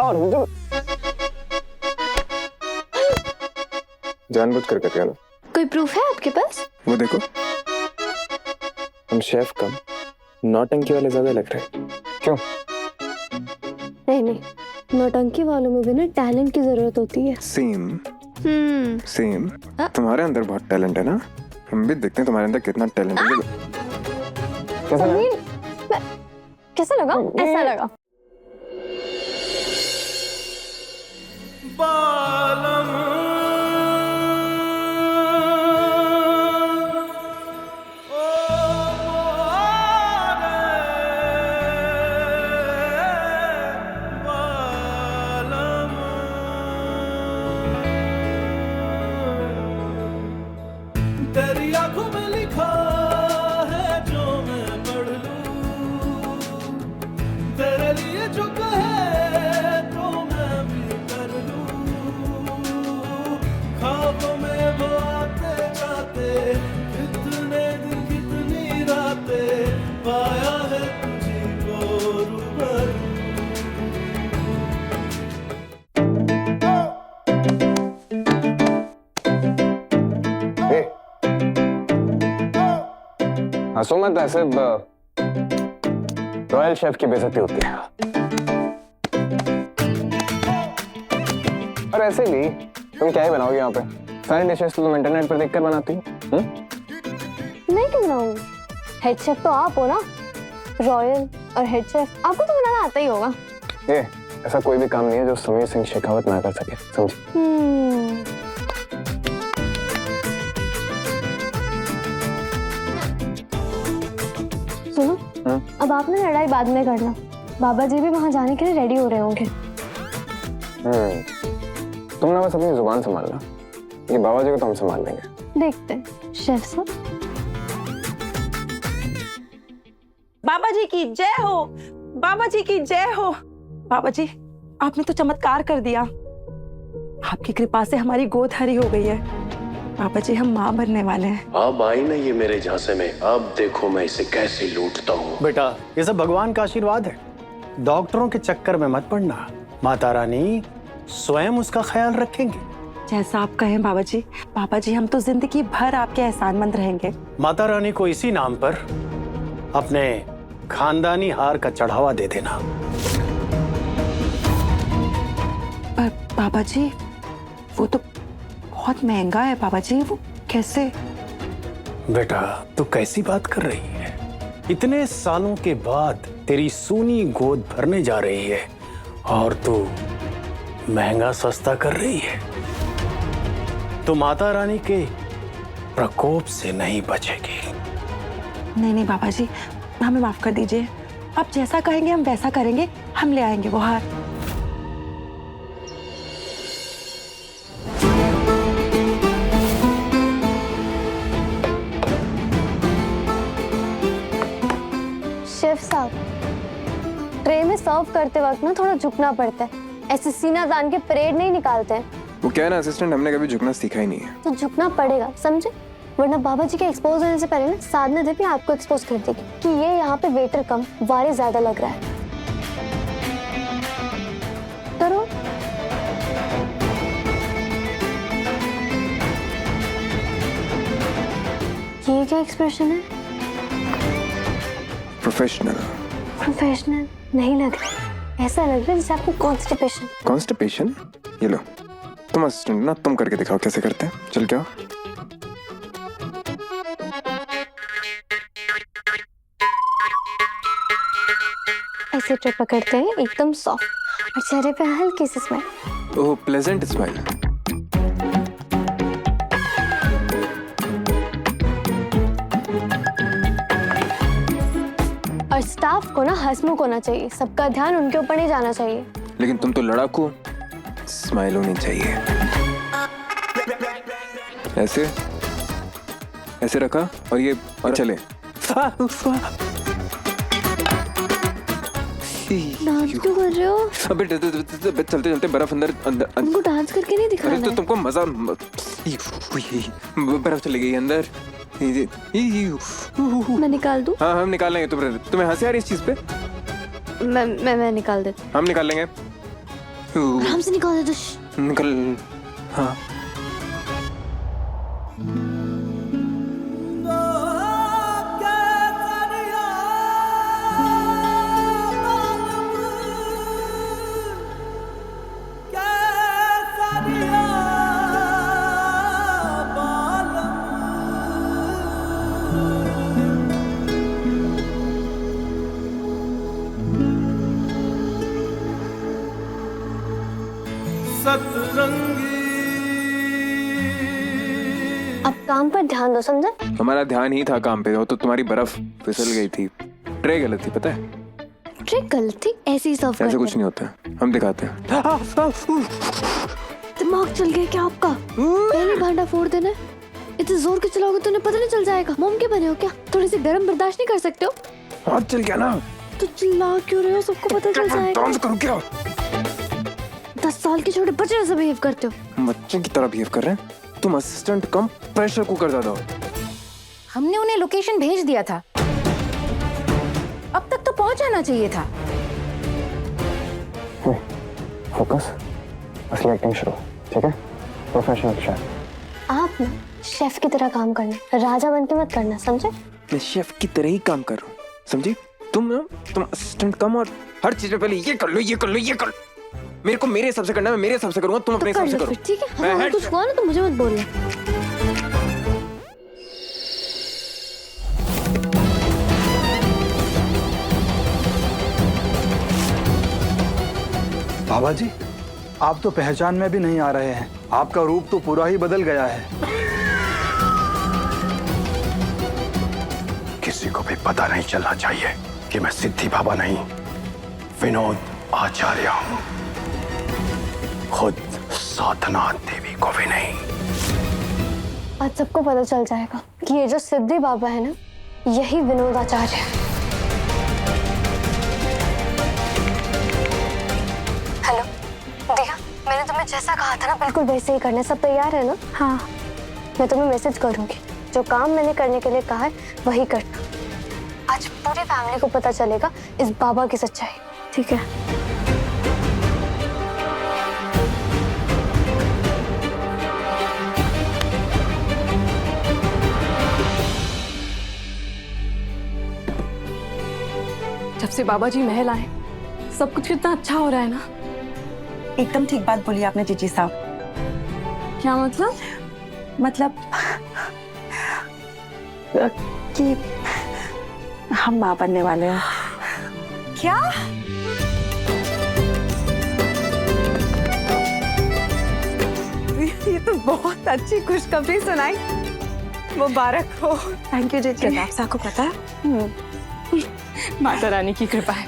और जो जानबूझ कर किया ना। कोई प्रूफ है आपके पास? वो देखो, हम शेफ कम नौटंकी वाले ज्यादा लग रहे हैं। क्यों? नहीं नहीं, नौटंकी वालों में भी ना टैलेंट की जरूरत होती है। सेम सेम तुम्हारे अंदर बहुत टैलेंट है ना, हम भी देखते हैं तुम्हारे अंदर कितना टैलेंट है। कैसा लगा? कैसा लगा? ऐसा लगा। तेरी आंखों में लिखा है जो मैं पढ़ लूं, तेरे लिए जो कहे तो मैं भी कर लूं। ख्वाबों में वो आते जाते कितने दिन कितनी रातें, पाया है तुझी को रूबरू। हंसो मत, ऐसे रॉयल शेफ की बेइज्जती होती है। और ऐसे भी तुम क्या ही बनाओगे यहाँ पे? सारी डिशेस तो तुम इंटरनेट पर देखकर बनाती हो। मैं क्यों बनाऊं? हेड शेफ तो आप हो ना, रॉयल और हेड शेफ, आपको तो बनाना आता ही होगा। ये ऐसा कोई भी काम नहीं है जो समीर सिंह शेखावत ना कर सके, समझे? सुनो, अब आप ना लड़ाई बाद में करना, बाबा जी भी वहां जाने के लिए रेडी हो रहे होंगे। तुम ना बस अपनी जुबान संभालना, ये बाबा जी को तो हम संभाल लेंगे। देखते हैं शेफ साहब। बाबा जी की जय हो, बाबा जी की जय हो। बाबा जी, आपने तो चमत्कार कर दिया, आपकी कृपा से हमारी गोद हरी हो गई है। बाबा जी, हम माँ बनने वाले हैं। अब आई ना ये मेरे झांसे में, अब देखो मैं इसे कैसे लूटता हूँ। बेटा, ये सब भगवान का आशीर्वाद है, डॉक्टरों के चक्कर में मत पड़ना, माता रानी स्वयं उसका ख्याल रखेंगे। जैसा आप कहें बाबा जी। बाबा जी, हम तो जिंदगी भर आपके एहसानमंद रहेंगे। माता रानी को इसी नाम पर अपने खानदानी हार का चढ़ावा दे देना। पर बाबा जी, वो तो बहुत महंगा है बाबा जी, वो कैसे? बेटा, तू कैसी बात कर रही है? इतने सालों के बाद तेरी सूनी गोद भरने जा रही है और तू महंगा सस्ता कर रही है। तो माता रानी के प्रकोप से नहीं बचेगी। नहीं नहीं बाबा जी, हमें माफ कर दीजिए, आप जैसा कहेंगे हम वैसा करेंगे, हम ले आएंगे वो हार। शेफ साहब, ट्रे में सर्व करते वक्त ना थोड़ा झुकना पड़ता है, ऐसे सीना तान के परेड नहीं निकालते हैं। वो क्या है ना असिस्टेंट, हमने कभी झुकना सीखा ही नहीं है। तो झुकना पड़ेगा, समझे? वरना बाबा जी के एक्सपोज होने से पहले ना साधना देवी आपको एक्सपोज कर देगी कि ये यहाँ पे वेटर कम वारे ज्यादा लग रहा है। करो। ये क्या एक्सप्रेशन है? प्रोफेशनल। प्रोफेशनल नहीं लग रहा, ऐसा लग रहा है जैसे आपको कॉन्स्टिपेशन। कॉन्स्टिपेशन? ये लो, तुम असिस्टेंट ना, तुम करके दिखाओ कैसे करते हैं। चल क्या ऐसे ट्रे पकड़ते हैं एकदम सॉफ्ट और चेहरे पे हल्की सी स्माइल। ओह, प्लेजेंट स्माइल। और स्टाफ को ना हंसमुख होना चाहिए, सबका ध्यान उनके ऊपर नहीं जाना चाहिए। लेकिन तुम तो लड़ाकू, स्माइल होनी चाहिए। ऐसे ऐसे रखा और ये और चले। डांस क्यों कर रहे हो? अबे चलते चलते बर्फ अंदर अंदर तुमको डांस करके नहीं दिखाना अरे तो है? तुमको मजा, बर्फ चली गई अंदर। मैं निकाल दूं? हाँ हम निकाल लेंगे। तुम्हें हंसी आ रही है इस चीज पे? मैं निकाल देती। हम निकाल लेंगे। आराम से निकाल दे तो निकल। हाँ अब काम पर ध्यान दो, समझे? हमारा ध्यान ही था काम पे, वो तो तुम्हारी बर्फ फिसल गई थी। ट्रे गलत थी, पता है? ट्रिक गलत थी, ऐसे ही सर्व ऐसा करते कुछ नहीं होता, हम दिखाते हैं। दिमाग चल गया क्या आपका? पहले भांडा फोड़ देना है। इतने जोर के चलाओगे तो उन्हें पता नहीं चल जाएगा। मोम के बने हो क्या? थोड़ी सी गर्म बर्दाश्त नहीं कर सकते हो? हाथ चल गया ना। तो चिल्ला क्यों रहे हो? सबको पता चल जाएगा। डांस करो क्या? 10 साल के छोटे बच्चे जैसे बिहेव करते हो। बच्चे की तरह बिहेव कर रहे हैं। तुम असिस्टेंट कम प्रेशर कुकर दादा हो। हमने उन्हें लोकेशन भेज दिया था, अब तक तो पहुंच जाना चाहिए था। फोकस, असली एक्टिंग शुरू, ठीक है? Professional chef. आप ना शेफ की तरह काम करना, राजा बन के मत करना, समझे? मैं शेफ की तरह ही काम कर रहा हूँ, समझी? तुम असिस्टेंट कम और हर चीज में पहले ये कर लो, ये कर लो, ये कर लो। मेरे को मेरे हिसाब से करना है, मैं मेरे हिसाब से करूंगा, तुम अपने तो हिसाब से कर लो करो। फिर, ठीक है? मैं हाँ, हेड कुछ हुआ ना तो मुझे मत बोलना। बाबा जी, आप तो पहचान में भी नहीं आ रहे हैं। आपका रूप तो पूरा ही बदल गया है। किसी को भी पता नहीं चलना चाहिए कि मैं सिद्धि बाबा नहीं, विनोद आचार्य हूं। खुद साधना देवी को भी नहीं। आज सबको पता चल जाएगा कि ये जो सिद्धि बाबा है ना, यही विनोद आचार्य है। हेलो दिया, मैंने तुम्हें जैसा कहा था ना, बिल्कुल वैसे ही करना है। सब तैयार है ना? हाँ। मैं तुम्हें मैसेज करूंगी, जो काम मैंने करने के लिए कहा है वही करना। आज पूरी फैमिली को पता चलेगा इस बाबा की सच्चाई, ठीक है? जब से बाबा जी महल आए, सब कुछ कितना अच्छा हो रहा है ना। एकदम ठीक बात बोली आपने जीजी साहब। क्या मतलब? मतलब कि हम माँ बनने वाले हैं। क्या? ये तो बहुत अच्छी खुशखबरी सुनाई, मुबारक हो। थैंक यू जीजी। प्रताप साहब को पता है? माता रानी की कृपा है।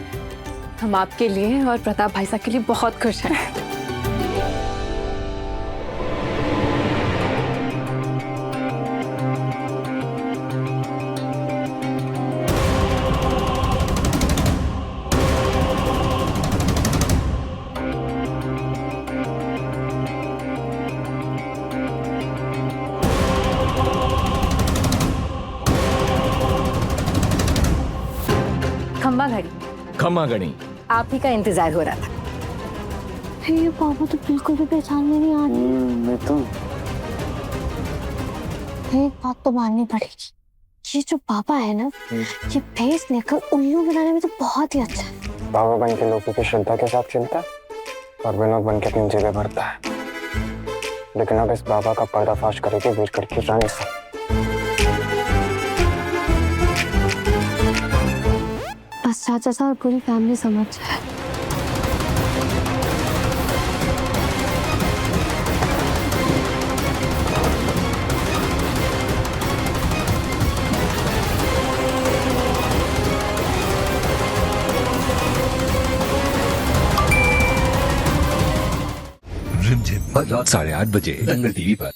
हम आपके लिए और प्रताप भाई साहब के लिए बहुत खुश हैं। खम्बा घड़ी, खम्मा गणी, आप ही का इंतजार हो रहा था। ये बाबा तो बिल्कुल भी पहचान में नहीं आ रही। मैं तो एक बात तो माननी पड़ेगी, ये जो बाबा है ना, ये फेस लेकर उल्लू बनाने में तो बहुत ही अच्छा है। बाबा बन के लोगों की श्रद्धा के साथ चलता है और विनोद बन के अपनी जगह भरता है। लेकिन अब इस बाबा का पर्दाफाश करेगी वीरगढ़ की रानी साहब। बस चाचा साहब और पूरी फैमिली समझ जाए। रिमझिम रात 8:30 बजे दंगल टीवी पर।